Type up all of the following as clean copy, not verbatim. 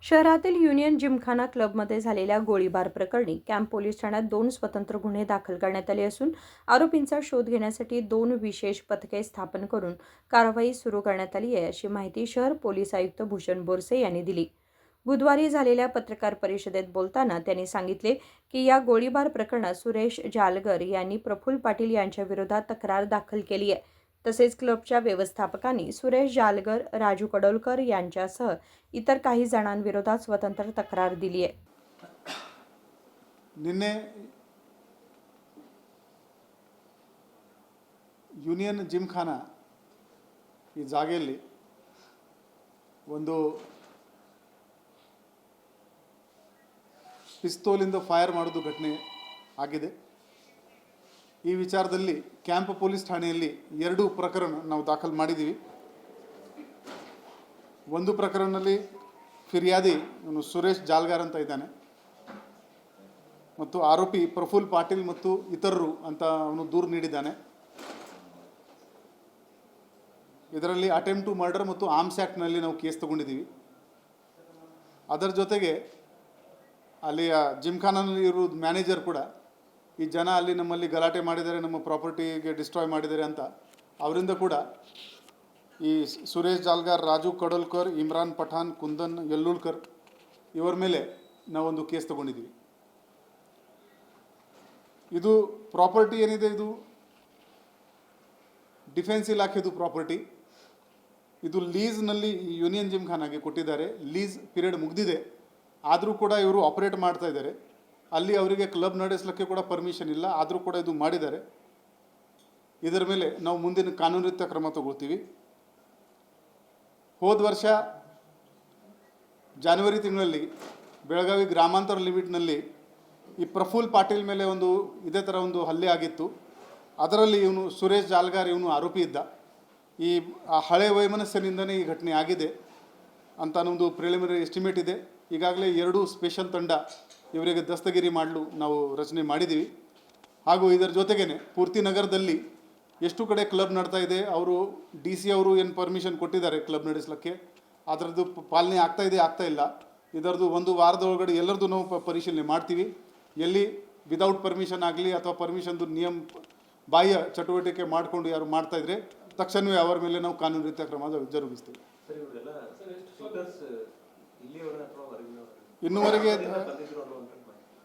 शहरातील युनियन जिमखाना क्लबमध्ये झालेल्या गोळीबार प्रकरणी कॅम्प पोलीस ठाण्यात 2 स्वतंत्र गुन्हे दाखल करण्यात आले असून आरोपींचा शोध घेण्यासाठी 2 विशेष पथके स्थापन करून कारवाई सुरू करण्यात आली आहे, अशी माहिती शहर पोलीस आयुक्त भूषण बोरसे यांनी दिली. बुधवारी झालेल्या पत्रकार परिषदेत बोलताना त्यांनी सांगितले की या गोळीबार प्रकरणात सुरेश जालगर यांनी प्रफुल्ल पाटील यांच्या विरोधात तक्रार दाखल केली आहे. तसेच क्लबच्या व्यवस्थापकांनी सुरेश जालगर, राजू कडोलकर यांच्यासह इतर काही जणांविरोधात स्वतंत्र तक्रार दिली आहे. ನಿನ್ನೆ ಯೂನಿಯನ್ ಜಿಮ್ಖಾನಾ ಈ ಜಾಗೆಯಲ್ಲಿ ಒಂದು ಪಿಸ್ತೂಲಿಂದ ಫೈರ್ ಮಾಡೋದು ಘಟನೆ ಆಗಿದೆ. ಈ ವಿಚಾರದಲ್ಲಿ ಕ್ಯಾಂಪ್ ಪೊಲೀಸ್ ಠಾಣೆಯಲ್ಲಿ 2 ಪ್ರಕರಣ ನಾವು ದಾಖಲು ಮಾಡಿದ್ದೀವಿ. ಒಂದು ಪ್ರಕರಣದಲ್ಲಿ ಫಿರ್ಯಾದಿ ಸುರೇಶ್ ಜಾಲ್ಗಾರ್ ಅಂತ ಇದ್ದಾನೆ ಮತ್ತು ಆರೋಪಿ ಪ್ರಫುಲ್ ಪಾಟೀಲ್ ಮತ್ತು ಇತರರು ಅಂತ ಅವನು ದೂರು ನೀಡಿದ್ದಾನೆ. ಇದರಲ್ಲಿ ಅಟೆಂಪ್ಟ್ ಟು ಮರ್ಡರ್ ಮತ್ತು ಆರ್ಮ್ಸ್ ಆ್ಯಕ್ಟ್ನಲ್ಲಿ ನಾವು ಕೇಸ್ ತಗೊಂಡಿದ್ದೀವಿ. ಅದರ ಜೊತೆಗೆ ಅಲ್ಲಿಯ ಜಿಮ್ಖಾನಲ್ಲಿ ಇರೋ ಮ್ಯಾನೇಜರ್ ಕೂಡ ಈ ಜನ ಅಲ್ಲಿ ನಮ್ಮಲ್ಲಿ ಗಲಾಟೆ ಮಾಡಿದ್ದಾರೆ, ನಮ್ಮ ಪ್ರಾಪರ್ಟಿಗೆ ಡಿಸ್ಟ್ರಾಯ್ ಮಾಡಿದ್ದಾರೆ ಅಂತ ಅವರಿಂದ ಕೂಡ ಈ ಸುರೇಶ್ ಜಾಲ್ಗಾರ್, ರಾಜು ಕಡೋಲ್ಕರ್, ಇಮ್ರಾನ್ ಪಠಾನ್, ಕುಂದನ್ ಯಲ್ಲೂಲ್ಕರ್ ಇವರ ಮೇಲೆ ನಾವೊಂದು ಕೇಸ್ ತಗೊಂಡಿದ್ದೀವಿ. ಇದು ಪ್ರಾಪರ್ಟಿ ಏನಿದೆ ಇದು ಡಿಫೆನ್ಸ್ ಇಲಾಖೆದು ಪ್ರಾಪರ್ಟಿ. ಇದು ಲೀಸ್ನಲ್ಲಿ ಯೂನಿಯನ್ ಜಿಮ್ಖಾನಾಗೆ ಕೊಟ್ಟಿದ್ದಾರೆ. ಲೀಸ್ ಪೀರಿಯಡ್ ಮುಗಿದಿದೆ, ಆದರೂ ಕೂಡ ಇವರು ಆಪರೇಟ್ ಮಾಡ್ತಾ ಇದ್ದಾರೆ. ಅಲ್ಲಿ ಅವರಿಗೆ ಕ್ಲಬ್ ನಡೆಸಲಿಕ್ಕೆ ಕೂಡ ಪರ್ಮಿಷನ್ ಇಲ್ಲ, ಆದರೂ ಕೂಡ ಇದು ಮಾಡಿದ್ದಾರೆ. ಇದರ ಮೇಲೆ ನಾವು ಮುಂದಿನ ಕಾನೂನಿತ ಕ್ರಮ ತಗೊಳ್ತೀವಿ. ಹೋದ ವರ್ಷ ಜನವರಿ ತಿಂಗಳಲ್ಲಿ ಬೆಳಗಾವಿ ಗ್ರಾಮಾಂತರ ಲಿಮಿಟ್ನಲ್ಲಿ ಈ ಪ್ರಫುಲ್ ಪಾಟೀಲ್ ಮೇಲೆ ಒಂದು ಇದೇ ಥರ ಒಂದು ಹಲ್ಲೆ ಆಗಿತ್ತು. ಅದರಲ್ಲಿ ಇವನು ಸುರೇಶ್ ಜಾಲ್ಗಾರ್ ಇವನು ಆರೋಪಿ ಇದ್ದ. ಈ ಹಳೆ ವೈಮನಸ್ಸಿನಿಂದನೇ ಈ ಘಟನೆ ಆಗಿದೆ ಅಂತ ನಮ್ಮದು ಪ್ರಿಲಿಮಿನರಿ ಎಸ್ಟಿಮೇಟ್ ಇದೆ. ಈಗಾಗಲೇ 2 ಸ್ಪೆಷಲ್ ತಂಡ ಇವರಿಗೆ ದಸ್ತಗಿರಿ ಮಾಡಲು ನಾವು ರಚನೆ ಮಾಡಿದ್ದೀವಿ. ಹಾಗೂ ಇದರ ಜೊತೆಗೇ ಪೂರ್ತಿ ನಗರದಲ್ಲಿ ಎಷ್ಟು ಕಡೆ ಕ್ಲಬ್ ನಡ್ತಾ ಇದೆ, ಅವರು DC ಅವರು ಏನು ಪರ್ಮಿಷನ್ ಕೊಟ್ಟಿದ್ದಾರೆ ಕ್ಲಬ್ ನಡೆಸಲಿಕ್ಕೆ, ಅದರದ್ದು ಪಾಲನೆ ಆಗ್ತಾ ಇಲ್ಲ. ಇದರದ್ದು ಒಂದು ವಾರದೊಳಗಡೆ ಎಲ್ಲರದ್ದು ನಾವು ಪರಿಶೀಲನೆ ಮಾಡ್ತೀವಿ. ಎಲ್ಲಿ ವಿದೌಟ್ ಪರ್ಮಿಷನ್ ಆಗಲಿ ಅಥವಾ ಪರ್ಮಿಷನ್ದು ನಿಯಮ ಬಾಹ್ಯ ಚಟುವಟಿಕೆ ಮಾಡಿಕೊಂಡು ಯಾರು ಮಾಡ್ತಾಯಿದ್ರೆ ತಕ್ಷಣವೇ ಅವರ ಮೇಲೆ ನಾವು ಕಾನೂನು ರೀತಿಯ ಕ್ರಮ ಜರುಗಿಸ್ತೀವಿ. ಇನ್ನೂವರೆಗೆ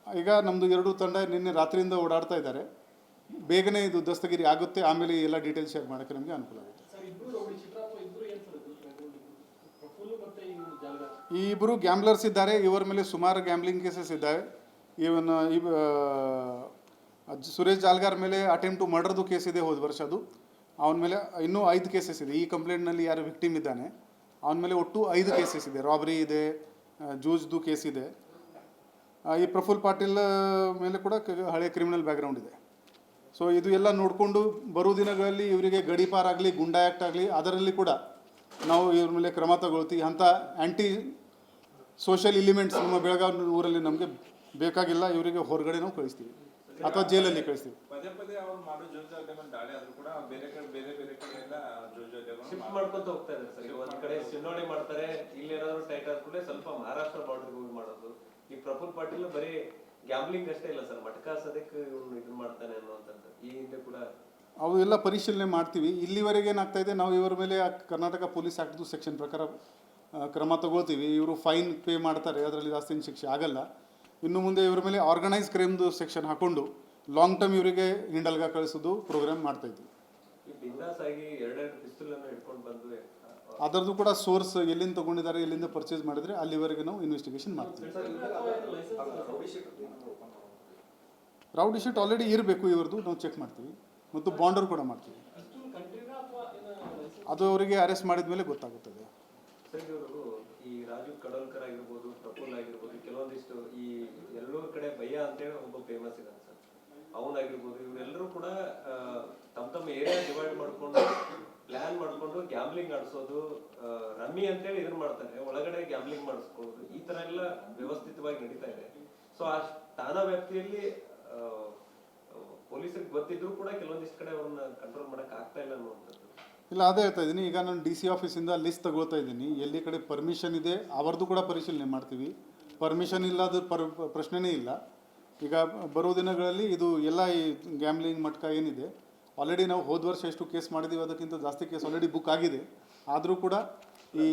ಈಗ ನಮ್ಮದು 2 ತಂಡ ನಿನ್ನೆ ರಾತ್ರಿಯಿಂದ ಓಡಾಡ್ತಾ ಇದ್ದಾರೆ. ಬೇಗನೆ ಇದು ದಸ್ತಗಿರಿ ಆಗುತ್ತೆ, ಆಮೇಲೆ ಎಲ್ಲ ಡೀಟೇಲ್ಸ್ ಶೇರ್ ಮಾಡೋಕ್ಕೆ ನಮಗೆ ಅನುಕೂಲ ಆಗುತ್ತೆ. ಈ ಇಬ್ಬರು ಗ್ಯಾಮ್ಲರ್ಸ್ ಇದ್ದಾರೆ. ಇವರ ಮೇಲೆ ಸುಮಾರು ಗ್ಯಾಮ್ಲಿಂಗ್ ಕೇಸಸ್ ಇದ್ದಾವೆ. ಇವನ್ ಸುರೇಶ್ ಜಾಲ್ಗಾರ್ ಮೇಲೆ ಅಟೆಂಪ್ಟ್ ಟು ಮರ್ಡರ್ದು ಕೇಸ್ ಇದೆ ಹೋದ ವರ್ಷದ್ದು. ಅವನ ಮೇಲೆ ಇನ್ನೂ 5 ಕೇಸಸ್ ಇದೆ. ಈ ಕಂಪ್ಲೇಂಟ್ನಲ್ಲಿ ಯಾರು ವಿಕ್ಟಿಮ್ ಇದ್ದಾನೆ ಅವನ ಮೇಲೆ ಒಟ್ಟು 5 ಕೇಸಸ್ ಇದೆ. ರಾಬರಿ ಇದೆ, ಜೂಜ್ದು ಕೇಸ್ ಇದೆ. ಈ ಪ್ರಫುಲ್ ಪಾಟೀಲ್ ಮೇಲೆ ಕೂಡ ಹಳೆ ಕ್ರಿಮಿನಲ್ ಬ್ಯಾಕ್ಗ್ರೌಂಡ್ ಇದೆ. ಸೊ ಇದು ಎಲ್ಲ ನೋಡಿಕೊಂಡು ಬರೋ ದಿನಗಳಲ್ಲಿ ಇವರಿಗೆ ಗಡೀಪಾರ್ ಆಗಲಿ, ಗುಂಡಾ ಆ್ಯಕ್ಟ್ ಆಗಲಿ ಅದರಲ್ಲಿ ಕೂಡ ನಾವು ಇವ್ರ ಮೇಲೆ ಕ್ರಮ ತಗೊಳ್ತೀವಿ. ಅಂಥ ಆ್ಯಂಟಿ ಸೋಷಿಯಲ್ ಎಲಿಮೆಂಟ್ಸ್ ನಮ್ಮ ಬೆಳಗಾವಿ ಊರಲ್ಲಿ ನಮಗೆ ಬೇಕಾಗಿಲ್ಲ. ಇವರಿಗೆ ಹೊರಗಡೆ ನಾವು ಕಳಿಸ್ತೀವಿ ಅಥವಾ ಜೈಲಲ್ಲಿ ಕಳಿಸ್ತೀವಿ. ಮಾಡ್ಕೊಂತ ಹೋಗ್ತಾ ಇದ್ದಾರೆ ಸರ್. ಒಂದ್ ಕಡೆ ಸಿನ್ನೋಳಿ ಮಾಡ್ತಾರೆ, ಇಲ್ಲಿ ಏನಾದ್ರು ಟೈಟ್ ಆದ್ಮೇಲೆ ಸ್ವಲ್ಪ ಮಹಾರಾಷ್ಟ್ರ ಬಾರ್ಡರ್ ಹೋಗಿ ಮಾಡೋದು. ಈ ಪ್ರಫುಲ್ ಪಾಟೀಲ್ ಬರೀ ಗ್ಯಾಮ್ಲಿಂಗ್ ಅಷ್ಟೇ ಇಲ್ಲ ಸರ್, ಮಟಕಾ ಸದಕ್ಕೆ ಇವನು ಇದನ್ನ ಮಾಡ್ತಾನೆ ಅನ್ನುವಂಥದ್ದು ಈ ಹಿಂದೆ ಕೂಡ ಅವೆಲ್ಲ ಪರಿಶೀಲನೆ ಮಾಡ್ತೀವಿ. ಇಲ್ಲಿವರೆಗೆ ಏನಾಗ್ತಾ ಇದೆ, ನಾವು ಇವರ ಮೇಲೆ ಕರ್ನಾಟಕ ಪೊಲೀಸ್ ಆ್ಯಕ್ಟ್ದು ಸೆಕ್ಷನ್ ಪ್ರಕಾರ ಕ್ರಮ ತಗೊಳ್ತೀವಿ. ಇವರು ಫೈನ್ ಪೇ ಮಾಡ್ತಾರೆ, ಅದರಲ್ಲಿ ಜಾಸ್ತಿ ಶಿಕ್ಷೆ ಆಗಲ್ಲ. ಇನ್ನು ಮುಂದೆ ಇವರ ಮೇಲೆ ಆರ್ಗನೈಸ್ ಕ್ರೈಮ್ದು ಸೆಕ್ಷನ್ ಹಾಕ್ಕೊಂಡು ಲಾಂಗ್ ಟರ್ಮ್ ಇವರಿಗೆ ಹಿಂಡಲ್ಗ ಕಳಿಸೋದು ಪ್ರೋಗ್ರಾಮ್ ಮಾಡ್ತಾಯಿದ್ವಿ. ಅದರದ್ದು ಕೂಡ ಸೋರ್ಸ್ ಎಲ್ಲಿಂದ ತೊಗೊಂಡಿದ್ದಾರೆ, ಎಲ್ಲಿಂದ ಪರ್ಚೇಸ್ ಮಾಡಿದರೆ ಅಲ್ಲಿವರೆಗೆ ನಾವು ಇನ್ವೆಸ್ಟಿಗೇಷನ್ ಮಾಡ್ತೀವಿ. ರೌಡಿ ಶೀಟ್ ಆಲ್ರೆಡಿ ಇರಬೇಕು ಇವ್ರದ್ದು, ನಾವು ಚೆಕ್ ಮಾಡ್ತೀವಿ ಮತ್ತು ಬಾಂಡರ್ ಕೂಡ ಮಾಡ್ತೀವಿ. ಅದು ಅವರಿಗೆ ಅರೆಸ್ಟ್ ಮಾಡಿದ ಮೇಲೆ ಗೊತ್ತಾಗುತ್ತದೆ. ಈ ರಾಜು ಕಡೋಲ್ಕರ್ ಆಗಿರ್ಬೋದು, ಪ್ರಫುಲ್ ಆಗಿರ್ಬೋದು, ಕೆಲವೊಂದಿಷ್ಟು ಈ ಎಲ್ಲೂರ ಕಡೆ ಭಯ್ಯ ಅಂತೇಳಿ ಒಬ್ಬ ಫೇಮಸ್ ಇದ್ದಾನೆ ಸರ್, ಅವನಾಗಿರ್ಬೋದು, ಇವರೆಲ್ಲರೂ ಕೂಡ ತಮ್ಮ ಏರಿಯಾ ಡಿವೈಡ್ ಮಾಡ್ಕೊಂಡು ಪ್ಲಾನ್ ಮಾಡ್ಕೊಂಡು ಗ್ಯಾಮ್ಲಿಂಗ್ ಆಡಿಸೋದು, ರಮ್ಮಿ ಅಂತೇಳಿ ಇದನ್ನ ಮಾಡ್ತಾರೆ, ಒಳಗಡೆ ಗ್ಯಾಮ್ಲಿಂಗ್ ಮಾಡಿಸ್ಕೊಳ್ಳೋದು, ಈ ತರ ಎಲ್ಲ ವ್ಯವಸ್ಥಿತವಾಗಿ ನಡೀತಾ ಇದೆ. ಸೊ ಆ ಠಾಣಾ ವ್ಯಾಪ್ತಿಯಲ್ಲಿ ಪೊಲೀಸರಿಗೆ ಗೊತ್ತಿದ್ರು ಕೂಡ ಕೆಲವೊಂದಿಷ್ಟು ಕಡೆ ಅವ್ರನ್ನ ಕಂಟ್ರೋಲ್ ಮಾಡಕ್ ಆಗ್ತಾ ಇಲ್ಲ ಅನ್ನುವಂಥದ್ದು. ಇಲ್ಲ ಅದೇ ಹೇಳ್ತಾ ಇದ್ದೀನಿ, ಈಗ ನಾನು ಡಿ ಸಿ ಆಫೀಸಿಂದ ಲಿಸ್ಟ್ ತಗೊಳ್ತಾ ಇದ್ದೀನಿ, ಎಲ್ಲಿ ಕಡೆ ಪರ್ಮಿಷನ್ ಇದೆ ಅವ್ರದ್ದು ಕೂಡ ಪರಿಶೀಲನೆ ಮಾಡ್ತೀವಿ. ಪರ್ಮಿಷನ್ ಇಲ್ಲ ಅದು ಪ್ರಶ್ನೆನೇ ಇಲ್ಲ. ಈಗ ಬರೋ ದಿನಗಳಲ್ಲಿ ಇದು ಎಲ್ಲ ಈ ಗ್ಯಾಮ್ಲಿಂಗ್ ಮಟ್ಕ ಏನಿದೆ ಆಲ್ರೆಡಿ ನಾವು ಹೋದ ವರ್ಷ ಎಷ್ಟು ಕೇಸ್ ಮಾಡಿದ್ದೀವಿ ಅದಕ್ಕಿಂತ ಜಾಸ್ತಿ ಕೇಸ್ ಆಲ್ರೆಡಿ ಬುಕ್ ಆಗಿದೆ. ಆದರೂ ಕೂಡ ಈ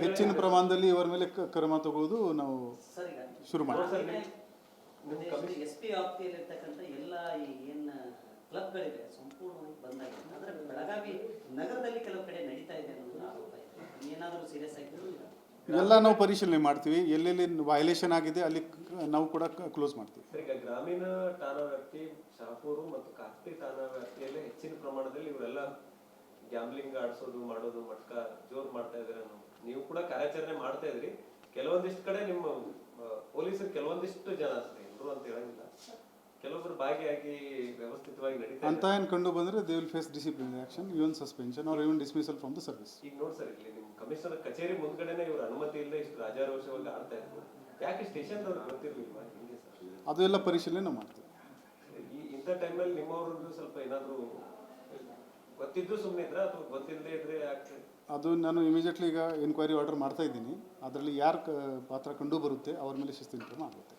ಹೆಚ್ಚಿನ ಪ್ರಮಾಣದಲ್ಲಿ ಇವರ ಮೇಲೆ ಕ್ರಮ ತಗೊಳ್ಳೋದು ನಾವು ಶುರು ಮಾಡ್ತೀವಿ. SP ವ್ಯಾಪ್ತಿಯಲ್ಲಿರ್ತಕ್ಕಂಥ ಎಲ್ಲ ಈ ಏನು ಕ್ಲಬ್ಗಳಿವೆ ಸಂಪೂರ್ಣವಾಗಿ ಬಂದಾಗಿದೆ. ಆದರೆ ಬೆಳಗಾವಿ ನಗರದಲ್ಲಿ ಕೆಲವು ಕಡೆ ನಡೀತಾ ಇದೆ ಅನ್ನೋದು ಆರೋಪ ಇದೆ. ಏನಾದರೂ ಸೀರಿಯಸ್ ಆಗಿ ಎಲ್ಲ ನಾವು ಪರಿಶೀಲನೆ ಮಾಡ್ತೀವಿ, ಎಲ್ಲೆಲ್ಲಿ ವೈಲೇಷನ್ ಆಗಿದೆ ಅಲ್ಲಿ ನಾವು ಕೂಡ ಕ್ಲೋಸ್ ಮಾಡ್ತೀವಿ. ಈಗ ಗ್ರಾಮೀಣ ಠಾಣಾ ವ್ಯಾಪ್ತಿ ಶಹಾಪುರ ಮತ್ತು ಕಾರ್ತಿ ಠಾಣಾ ವ್ಯಾಪ್ತಿಯಲ್ಲಿ ಹೆಚ್ಚಿನ ಪ್ರಮಾಣದಲ್ಲಿ ಇವರೆಲ್ಲ ಗ್ಯಾಮ್ಲಿಂಗ್ ಆಡಿಸೋದು ಮಾಡೋದು ಮಟ್ಕ ಜೋರ್ ಮಾಡ್ತಾ ಇದ್ದಾರೆ. ನೀವು ಕೂಡ ಕಾರ್ಯಾಚರಣೆ ಮಾಡ್ತಾ ಇದ್ರಿ. ಕೆಲವೊಂದಿಷ್ಟು ಕಡೆ ನಿಮ್ಮ ಪೊಲೀಸರು ಕೆಲವೊಂದಿಷ್ಟು ಜನ ಅಷ್ಟೇ ಇದ್ರು ಅಂತ ಹೇಳಂಗಿಲ್ಲ, ಕೆಲವೊಬ್ರು ಭಾಗಿಯಾಗಿ ವ್ಯವಸ್ಥಿತವಾಗಿ ನಡೀತಾ ಅಂತ ಏನು ಕಂಡು ಬಂದರೆ they will face disciplinary action, even suspension or even dismissal from the service. ಈಗ ನೋಡಿ ಸರ್, ಇಲ್ಲಿ ನಿಮ್ಮ ಕಮಿಷನರ್ ಕಚೇರಿ ಮುಂದ್ಗಡೆನೆ ಇವ್ರ ಅನುಮತಿ ಇಲ್ಲದೆ ಇಷ್ಟು ರಾಜಾರೋಷವಾಗಿ ಆಡ್ತಾ ಇದ್ರು. ಯಾಕೆ ಸ್ಟೇಷನ್ ಅವ್ರಿಗೆ ಗೊತ್ತಿರ್ಲಿಲ್ವಾ? ಹಿಂಗೆ ಸರ್ ಅದು ಎಲ್ಲ ಪರಿಶೀಲನೆ ನಾವು ಮಾಡ್ತೀವಿ. ಇಂಥ ಟೈಮಲ್ಲಿ ನಿಮ್ಮವ್ರದ್ದು ಸ್ವಲ್ಪ ಏನಾದರೂ ಗೊತ್ತಿದ್ದು ಸುಮ್ಮನೆ ಇದ್ರೆ ಅಥವಾ ಗೊತ್ತಿಲ್ಲದೆ ಇದ್ರೆ ಯಾಕೆ? ಅದು ನಾನು ಇಮಿಡಿಯೇಟ್ಲಿ ಈಗ ಎನ್ಕ್ವೈರಿ ಆರ್ಡರ್ ಮಾಡ್ತಾ ಇದ್ದೀನಿ. ಅದರಲ್ಲಿ ಯಾರು ಪಾತ್ರ ಕಂಡು ಬರುತ್ತೆ ಅವ್ರ ಮೇಲೆ ಶಿಸ್ತಿನ ಕ್ರಮ ಆಗುತ್ತೆ.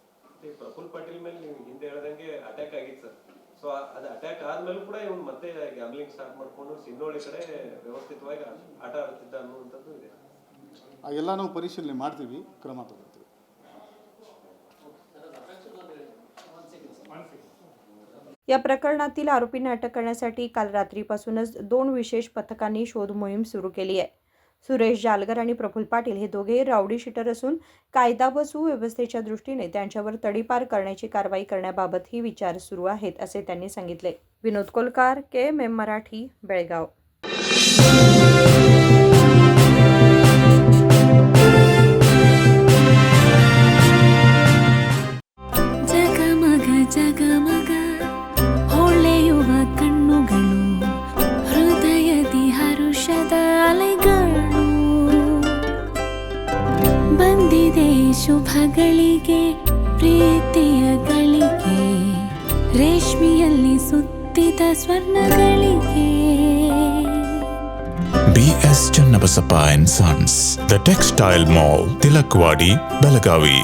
ಪ್ರಫುಲ್ ಪಾಟೀಲ್ ಮೇಲೆ ನೀವು ಹಿಂದೆ ಹೇಳ್ದಂಗೆ ಅಟ್ಯಾಕ್ ಆಗಿತ್ತು ಸರ್. ಸೊ ಅದು ಅಟ್ಯಾಕ್ ಆದ್ಮೇಲೆ ಕೂಡ ಇವನು ಮತ್ತೆ ಗ್ಯಾಮ್ಲಿಂಗ್ ಸ್ಟಾರ್ಟ್ ಮಾಡ್ಕೊಂಡು ಸಿನ್ನೋಳಿ ಕಡೆ ವ್ಯವಸ್ಥಿತವಾಗಿ ಆಟ ಆಡ್ತಿದ್ದ ಅನ್ನುವಂಥದ್ದು ಇದೆ. ಎಲ್ಲ ನಾವು ಪರಿಶೀಲನೆ ಮಾಡ್ತೀವಿ, ಕ್ರಮ ತಗೊಳ್ತೀವಿ. या प्रकरणातील आरोपींना अटक करण्यासाठी काल रात्रीपासूनच 2 विशेष पथकांनी शोध मोहीम सुरू केली आहे. सुरेश जालगर आणि प्रफुल्ल पाटील हे दोघेही राऊडी शीटर असून कायदा व सुव्यवस्थेच्या दृष्टीने त्यांच्यावर तडीपार करण्याची कारवाई करण्याबाबतही विचार सुरू आहेत असे त्यांनी सांगितले. विनोद कोलकार, KMM मराठी, बेळगाव. ಜಗಮಗ ಹೊಳೆಯುವ ಕಣ್ಣುಗಳು, ಹೃದಯದಿ ಹರುಷದ ಅಲೆಗಳು. ಬಂದಿದೆ ಶುಭಗಳಿಗೆ ಪ್ರೀತಿಯ ಗಳಿಗೆ, ರೇಷ್ಮೆಯಲ್ಲಿ ಸುತ್ತಿದ ಸ್ವರ್ಣಗಳಿಗೆ. BS Channabasappa and Sons, The Textile Mall, Tilakvadi, Belagavi.